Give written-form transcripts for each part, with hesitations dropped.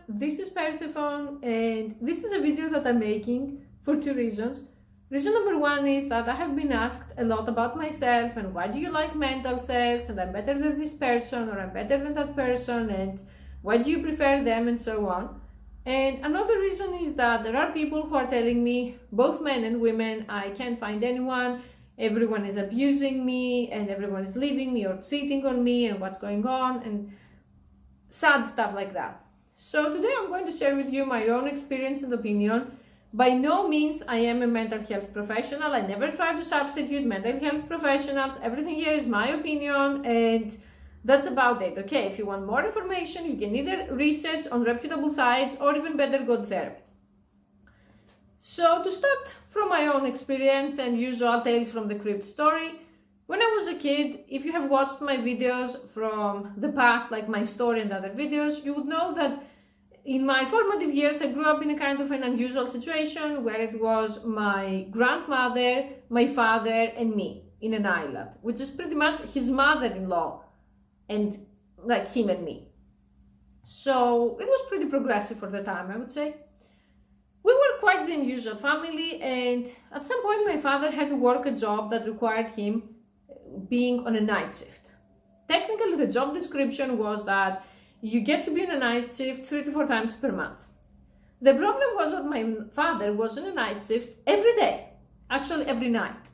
this is Persephone, and this is a video that I'm making for two reasons. Reason number one is that I have been asked a lot about myself and why do you like mental cells, and I'm better than this person or I'm better than that person, and why do you prefer them, and so on. And another reason is that there are people who are telling me, both men and women, I can't find anyone, everyone is abusing me, and everyone is leaving me or cheating on me, and what's going on, and sad stuff like that. So today I'm going to share with you my own experience and opinion. By no means I am a mental health professional. I never try to substitute mental health professionals. Everything here is my opinion, and that's about it. Okay, if you want more information, you can either research on reputable sites or even better, go to therapy. So to start from my own experience and usual tales from the crypt story, when I was a kid, if you have watched my videos from the past, like my story and other videos, you would know that in my formative years, I grew up in a kind of an unusual situation where it was my grandmother, my father, and me in an island, which is pretty much his mother-in-law and like him and me. So it was pretty progressive for the time, I would say. We were quite the unusual family, and at some point my father had to work a job that required him being on a night shift. Technically, the job description was that you get to be on a night shift 3 to 4 times per month. The problem was that my father was on a night shift every day, actually every night.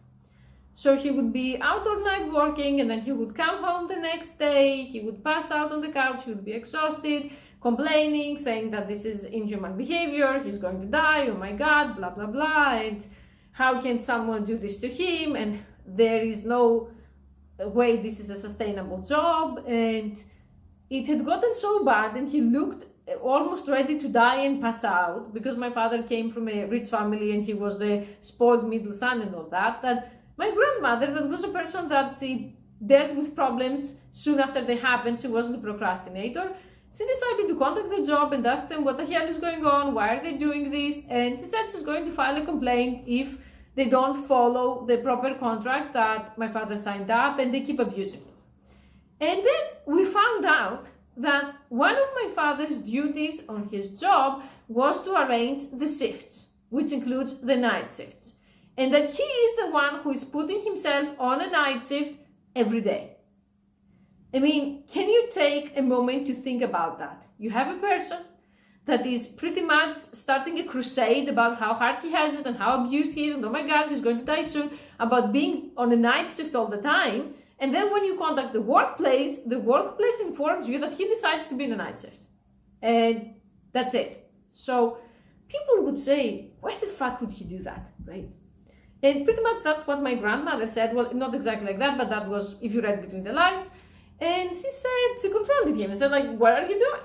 So he would be out all night working, and then he would come home the next day, he would pass out on the couch, he would be exhausted, complaining, saying that this is inhuman behavior, he's going to die, oh my God, blah, blah, blah, and how can someone do this to him, and there is no way this is a sustainable job. And it had gotten so bad, and he looked almost ready to die and pass out, because my father came from a rich family and he was the spoiled middle son and all that, that my grandmother, that was a person that she dealt with problems soon after they happened, she wasn't a procrastinator, she decided to contact the job and ask them what the hell is going on, why are they doing this, and she said she's going to file a complaint if they don't follow the proper contract that my father signed up and they keep abusing him. And then we found out that one of my father's duties on his job was to arrange the shifts, which includes the night shifts, and that he is the one who is putting himself on a night shift every day. I mean, can you take a moment to think about that? You have a person that is pretty much starting a crusade about how hard he has it and how abused he is, and oh my God, he's going to die soon, about being on a night shift all the time. And then when you contact the workplace informs you that he decides to be in a night shift. And that's it. So people would say, why the fuck would he do that, right? And pretty much that's what my grandmother said. Well, not exactly like that, but that was, if you read between the lines. And she confronted him and said, like, what are you doing?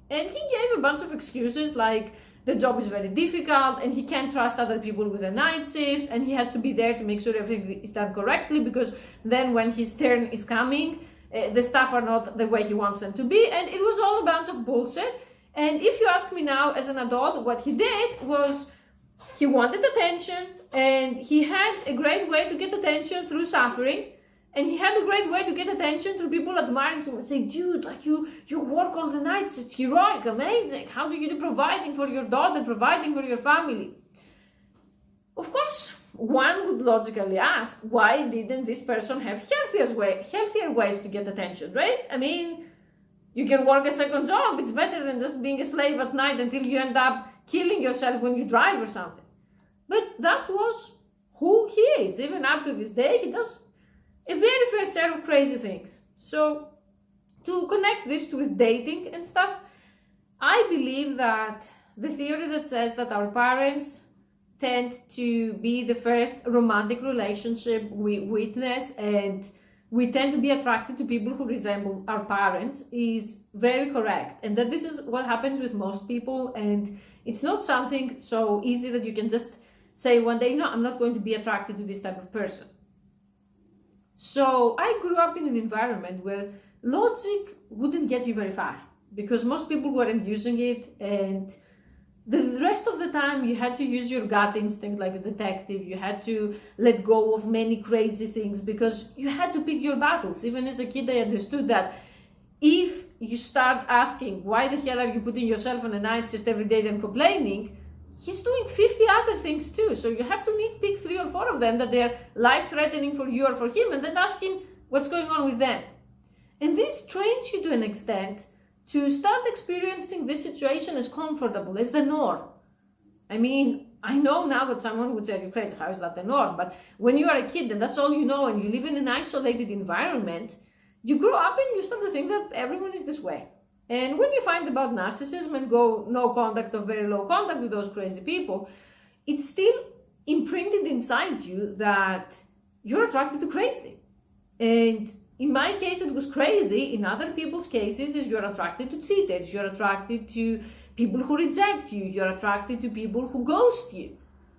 And he gave a bunch of excuses, like the job is very difficult and he can't trust other people with a night shift, and he has to be there to make sure everything is done correctly, because then when his turn is coming, the staff are not the way he wants them to be. And it was all a bunch of bullshit. And if you ask me now as an adult, what he did was he wanted attention, and he had a great way to get attention through suffering. And he had a great way to get attention through people admiring him and saying, dude, like you work all the nights, it's heroic, amazing. How do you do providing for your daughter, providing for your family? Of course, one would logically ask, why didn't this person have healthier ways to get attention, right? I mean, you can work a second job. It's better than just being a slave at night until you end up killing yourself when you drive or something. But that was who he is. Even up to this day, he does a very fair share of crazy things. So to connect this with dating and stuff, I believe that the theory that says that our parents tend to be the first romantic relationship we witness, and we tend to be attracted to people who resemble our parents, is very correct. And that this is what happens with most people, and it's not something so easy that you can just say one day, no, I'm not going to be attracted to this type of person. So I grew up in an environment where logic wouldn't get you very far, because most people weren't using it, and the rest of the time you had to use your gut instinct like a detective. You had to let go of many crazy things because you had to pick your battles. Even as a kid, I understood that if you start asking, why the hell are you putting yourself on a night shift every day and complaining? He's doing 50 other things too. So you have to nitpick 3 or 4 of them that they're life-threatening for you or for him, and then ask him what's going on with them. And this trains you to an extent to start experiencing this situation as comfortable, as the norm. I mean, I know now that someone would say, you're crazy, how is that the norm? But when you are a kid and that's all you know and you live in an isolated environment, you grow up and you start to think that everyone is this way. And when you find about narcissism and go no contact or very low contact with those crazy people, it's still imprinted inside you that you're attracted to crazy. And in my case, it was crazy. In other people's cases, is you're attracted to cheaters, you're attracted to people who reject you, you're attracted to people who ghost you,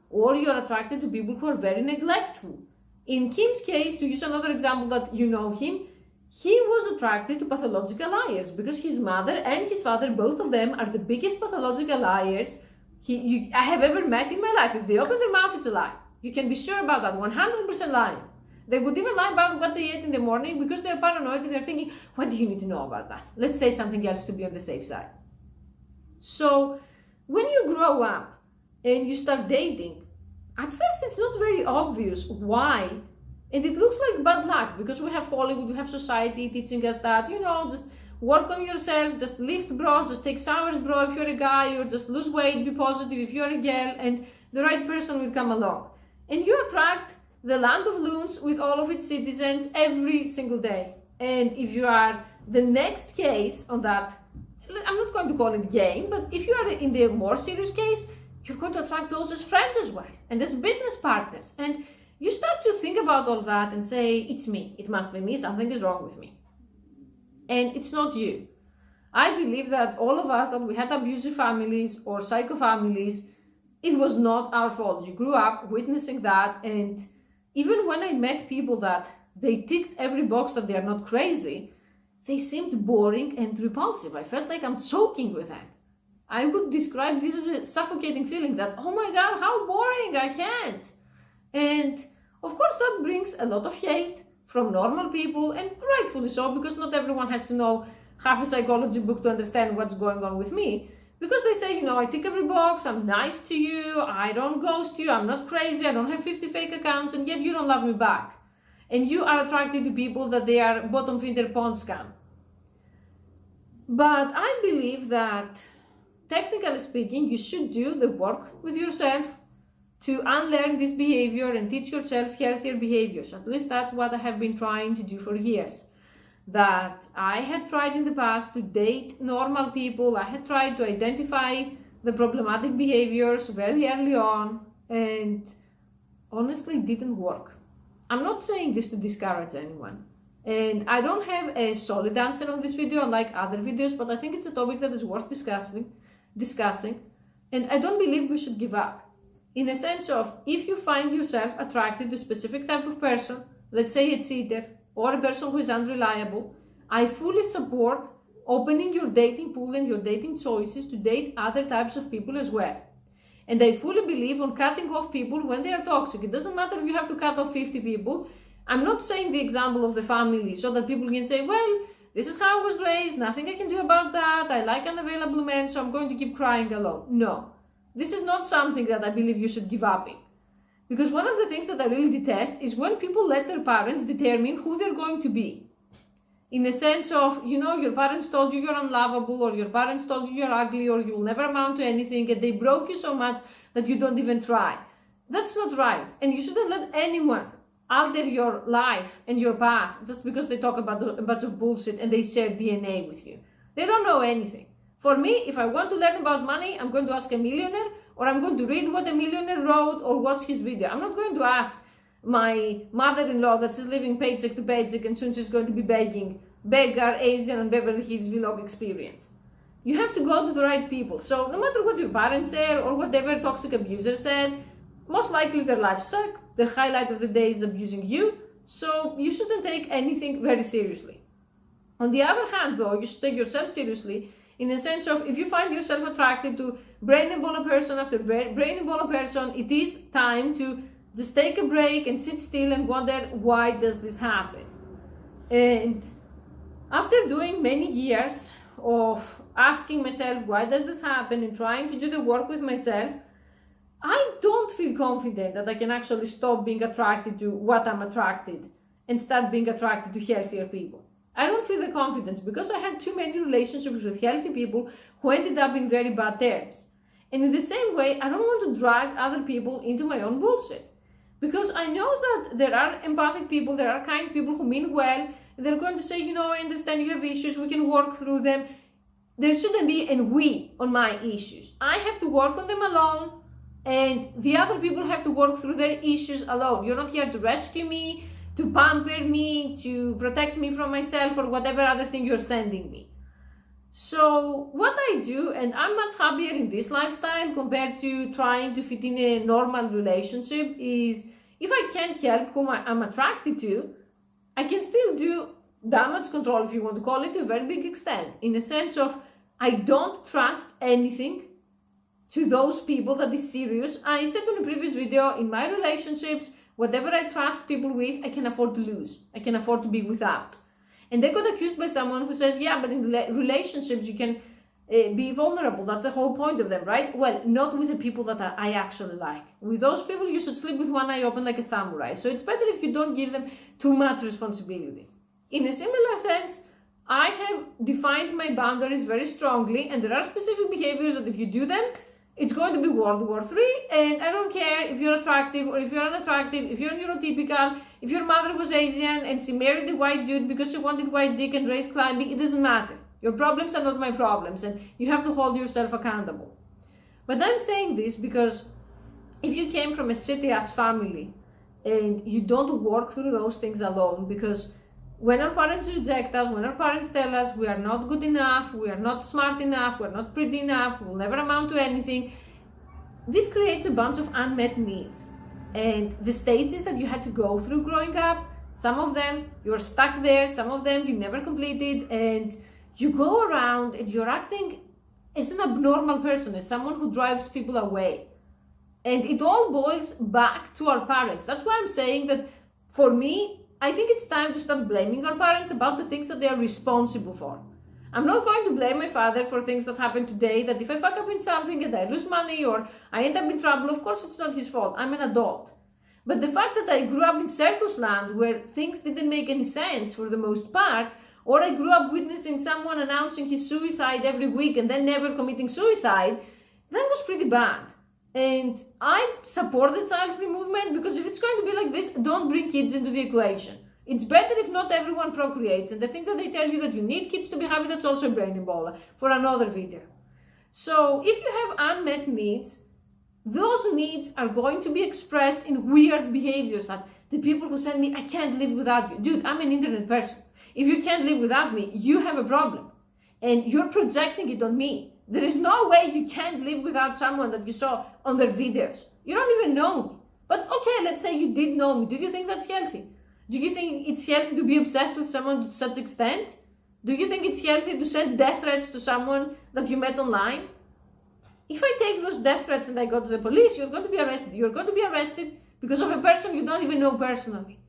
or you're attracted to people who are very neglectful. In Kim's case, to use another example that you know him, he was attracted to pathological liars because his mother and his father, both of them, are the biggest pathological liars I have ever met in my life. If they open their mouth, it's a lie. You can be sure about that, 100% lying. They would even lie about what they ate in the morning because they're paranoid and they're thinking, what do you need to know about that? Let's say something else to be on the safe side. So when you grow up and you start dating, at first it's not very obvious why. And it looks like bad luck because we have Hollywood, we have society teaching us that, just work on yourself, just lift bro, just take showers bro if you're a guy, or just lose weight, be positive if you're a girl, and the right person will come along. And you attract the land of loons with all of its citizens every single day. And if you are the next case on that, I'm not going to call it game, but if you are in the more serious case, you're going to attract those as friends as well, and as business partners. And you start to think about all that and say, it's me, it must be me, something is wrong with me. And it's not you. I believe that all of us, that we had abusive families or psycho families, it was not our fault. You grew up witnessing that, and even when I met people that they ticked every box that they are not crazy, they seemed boring and repulsive. I felt like I'm choking with them. I would describe this as a suffocating feeling that, oh my God, how boring, I can't. And of course that brings a lot of hate from normal people, and rightfully so, because not everyone has to know half a psychology book to understand what's going on with me. Because they say, I tick every box, I'm nice to you, I don't ghost you, I'm not crazy, I don't have 50 fake accounts, and yet you don't love me back. And you are attracted to people that they are bottom feeder pond scam. But I believe that, technically speaking, you should do the work with yourself to unlearn this behavior and teach yourself healthier behaviors. At least that's what I have been trying to do for years. That I had tried in the past to date normal people, I had tried to identify the problematic behaviors very early on, and honestly didn't work. I'm not saying this to discourage anyone. And I don't have a solid answer on this video unlike other videos, but I think it's a topic that is worth discussing. And I don't believe we should give up. In a sense of, if you find yourself attracted to a specific type of person, let's say a cheater, or a person who is unreliable, I fully support opening your dating pool and your dating choices to date other types of people as well. And I fully believe on cutting off people when they are toxic. It doesn't matter if you have to cut off 50 people. I'm not saying the example of the family so that people can say, well, this is how I was raised, nothing I can do about that, I like unavailable men, so I'm going to keep crying alone. No, this is not something that I believe you should give up in. Because one of the things that I really detest is when people let their parents determine who they're going to be. In the sense of, your parents told you you're unlovable, or your parents told you you're ugly, or you'll never amount to anything, and they broke you so much that you don't even try. That's not right. And you shouldn't let anyone alter your life and your path just because they talk about a bunch of bullshit and they share DNA with you. They don't know anything. For me, if I want to learn about money, I'm going to ask a millionaire, or I'm going to read what a millionaire wrote or watch his video. I'm not going to ask my mother-in-law that she's living paycheck to paycheck and soon she's going to be beggar, Asian and Beverly Hills vlog experience. You have to go to the right people. So no matter what your parents said or whatever toxic abuser said, most likely their lives suck. The highlight of the day is abusing you. So you shouldn't take anything very seriously. On the other hand though, you should take yourself seriously in the sense of, if you find yourself attracted to brain Ebola person after brain Ebola person, it is time to just take a break and sit still and wonder, why does this happen? And After doing many years of asking myself, why does this happen, and trying to do the work with myself, I don't feel confident that I can actually stop being attracted to what I'm attracted and start being attracted to healthier people. I don't feel the confidence because I had too many relationships with healthy people who ended up in very bad terms. And in the same way, I don't want to drag other people into my own bullshit. Because I know that there are empathic people, there are kind people who mean well, and they're going to say, I understand you have issues, we can work through them. There shouldn't be a we on my issues. I have to work on them alone, and the other people have to work through their issues alone. You're not here to rescue me, to pamper me, to protect me from myself, or whatever other thing you're sending me. So what I do, and I'm much happier in this lifestyle compared to trying to fit in a normal relationship, is if I can't help whom I'm attracted to, I can still do damage control, if you want to call it, to a very big extent. In the sense of, I don't trust anything to those people that is serious. I said in a previous video, in my relationships, whatever I trust people with, I can afford to lose. I can afford to be without. And they got accused by someone who says, yeah, but in relationships you can be vulnerable. That's the whole point of them, right? Well, not with the people that I actually like. With those people, you should sleep with one eye open like a samurai. So it's better if you don't give them too much responsibility. In a similar sense, I have defined my boundaries very strongly, and there are specific behaviors that if you do them, it's going to be World War III, and I don't care if you're attractive or if you're unattractive, if you're neurotypical, if your mother was Asian and she married a white dude because she wanted white dick and race climbing, it doesn't matter. Your problems are not my problems, and you have to hold yourself accountable. But I'm saying this because if you came from a shitty-ass family and you don't work through those things alone, because when our parents reject us, when our parents tell us we are not good enough, we are not smart enough, we're not pretty enough, we'll never amount to anything, this creates a bunch of unmet needs. And the stages that you had to go through growing up, some of them you're stuck there, some of them you never completed, and you go around and you're acting as an abnormal person, as someone who drives people away. And it all boils back to our parents. That's why I'm saying that for me, I think it's time to start blaming our parents about the things that they are responsible for. I'm not going to blame my father for things that happen today, that if I fuck up in something and I lose money or I end up in trouble, of course it's not his fault. I'm an adult. But the fact that I grew up in circus land where things didn't make any sense for the most part, or I grew up witnessing someone announcing his suicide every week and then never committing suicide, that was pretty bad. And I support the child-free movement because if it's going to be like this, don't bring kids into the equation. It's better if not everyone procreates. And the thing that they tell you that you need kids to be happy, that's also a brain Ebola for another video. So if you have unmet needs, those needs are going to be expressed in weird behaviors. That the people who send me, I can't live without you. Dude, I'm an internet person. If you can't live without me, you have a problem. And you're projecting it on me. There is no way you can't live without someone that you saw on their videos. You don't even know me. But okay, let's say you did know me. Do you think that's healthy? Do you think it's healthy to be obsessed with someone to such extent? Do you think it's healthy to send death threats to someone that you met online? If I take those death threats and I go to the police, you're going to be arrested. You're going to be arrested because of a person you don't even know personally.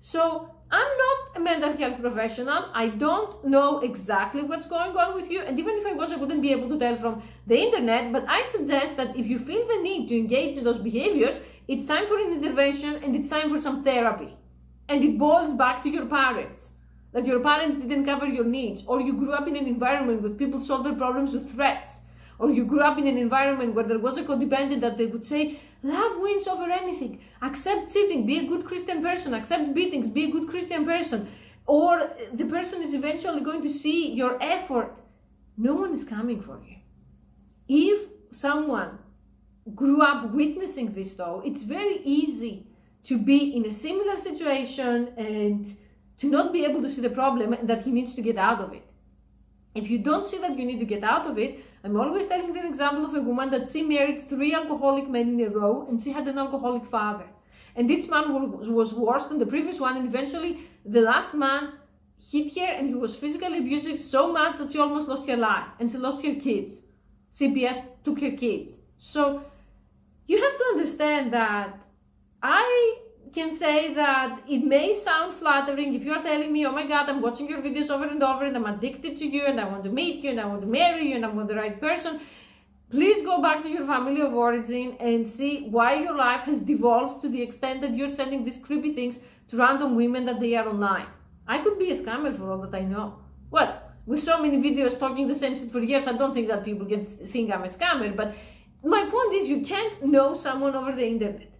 So I'm not a mental health professional. I don't know exactly what's going on with you. And even if I was, I wouldn't be able to tell from the internet. But I suggest that if you feel the need to engage in those behaviors, it's time for an intervention and it's time for some therapy. And it boils back to your parents. That your parents didn't cover your needs. Or you grew up in an environment where people solved their problems with threats. Or you grew up in an environment where there was a codependent that they would say, love wins over anything. Accept cheating, be a good Christian person. Accept beatings, be a good Christian person. Or the person is eventually going to see your effort. No one is coming for you. If someone grew up witnessing this though, it's very easy to be in a similar situation and to not be able to see the problem and that he needs to get out of it. If you don't see that you need to get out of it, I'm always telling the example of a woman that she married 3 alcoholic men in a row and she had an alcoholic father. And each man was worse than the previous one, and eventually the last man hit her and he was physically abusive so much that she almost lost her life and she lost her kids. CPS took her kids. So you have to understand that I can say that it may sound flattering if you're telling me, oh my God, I'm watching your videos over and over and I'm addicted to you and I want to meet you and I want to marry you and I'm the right person. Please go back to your family of origin and see why your life has devolved to the extent that you're sending these creepy things to random women that they are online. I could be a scammer for all that I know. Well, with so many videos talking the same shit for years, I don't think that people can think I'm a scammer. But my point is, you can't know someone over the internet.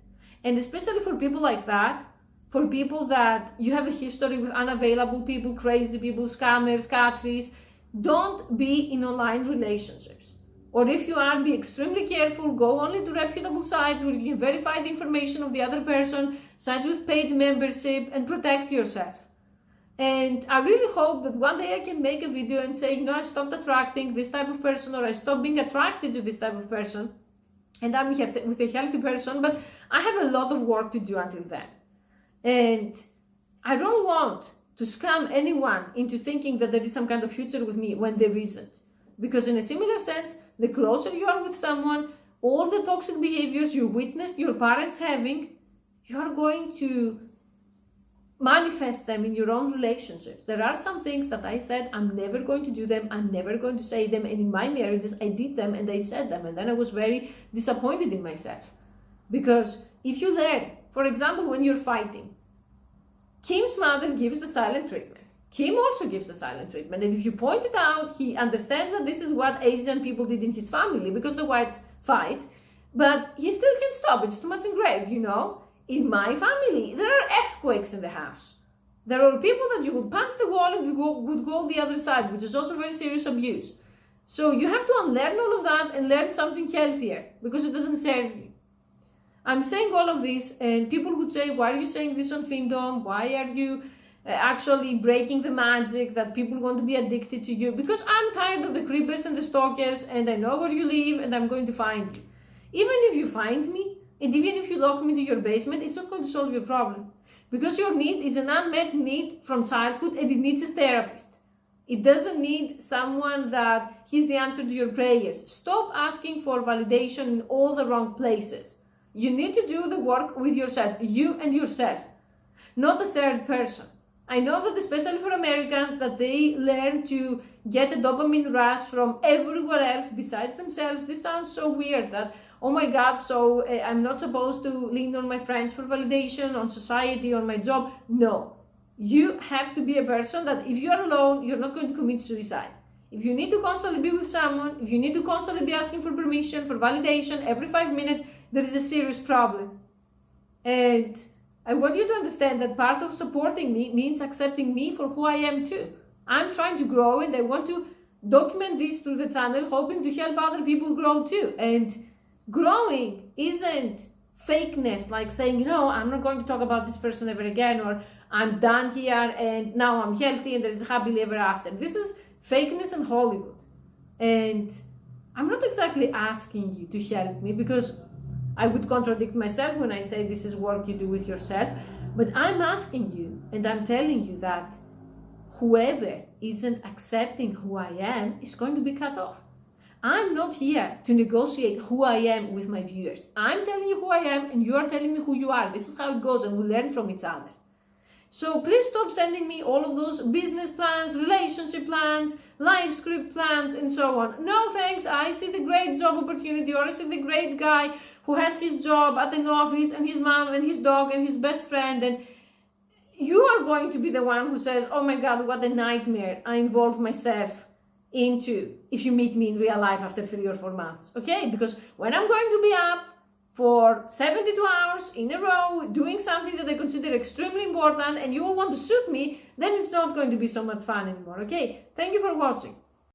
And especially for people like that, for people that you have a history with unavailable people, crazy people, scammers, catfish, don't be in online relationships. Or if you are, be extremely careful, go only to reputable sites where you can verify the information of the other person, sites with paid membership, and protect yourself. And I really hope that one day I can make a video and say, you know, I stopped attracting this type of person, or I stopped being attracted to this type of person, and I'm with a healthy person, but I have a lot of work to do until then. And I don't want to scam anyone into thinking that there is some kind of future with me when there isn't. Because in a similar sense, the closer you are with someone, all the toxic behaviors you witnessed your parents having, you are going to manifest them in your own relationships. There are some things that I said I'm never going to do them, I'm never going to say them, and in my marriages I did them and I said them, and then I was very disappointed in myself. Because if you learn, for example, when you're fighting, Kim's mother gives the silent treatment. Kim also gives the silent treatment, and if you point it out, he understands that this is what Asian people did in his family, because the whites fight, but he still can't stop. It's too much engraved, you know. In my family, there are earthquakes in the house. There are people that you would punch the wall and you would go the other side, which is also very serious abuse. So you have to unlearn all of that and learn something healthier, because it doesn't serve you. I'm saying all of this, and people would say, why are you saying this on Findom? Why are you actually breaking the magic that people want to be addicted to you? Because I'm tired of the creepers and the stalkers, and I know where you live, and I'm going to find you. Even if you find me, and even if you lock me to your basement, it's not going to solve your problem. Because your need is an unmet need from childhood, and it needs a therapist. It doesn't need someone that he's the answer to your prayers. Stop asking for validation in all the wrong places. You need to do the work with yourself, you and yourself, not a third person. I know that especially for Americans, that they learn to get a dopamine rush from everywhere else besides themselves. This sounds so weird that, oh my God, so I'm not supposed to lean on my friends for validation, on society, on my job. No, you have to be a person that if you're alone, you're not going to commit suicide. If you need to constantly be with someone, if you need to constantly be asking for permission, for validation every 5 minutes, there is a serious problem. And I want you to understand that part of supporting me means accepting me for who I am too. I'm trying to grow, and I want to document this through the channel, hoping to help other people grow too. And growing isn't fakeness, like saying, you know, I'm not going to talk about this person ever again, or I'm done here and now I'm healthy and there's a happily ever after. This is fakeness and Hollywood. And I'm not exactly asking you to help me, because I would contradict myself when I say this is work you do with yourself. But I'm asking you, and I'm telling you that whoever isn't accepting who I am is going to be cut off. I'm not here to negotiate who I am with my viewers. I'm telling you who I am, and you are telling me who you are. This is how it goes, and we learn from each other. So please stop sending me all of those business plans, relationship plans, live script plans, and so on. No thanks. I see the great job opportunity, or I see the great guy who has his job at an office, and his mom and his dog and his best friend, and you are going to be the one who says, oh my God, what a nightmare I involved myself into if you meet me in real life after 3 or 4 months. Okay? Because when I'm going to be up for 72 hours in a row doing something that I consider extremely important, and you will want to shoot me, then it's not going to be so much fun anymore. Okay? Thank you for watching.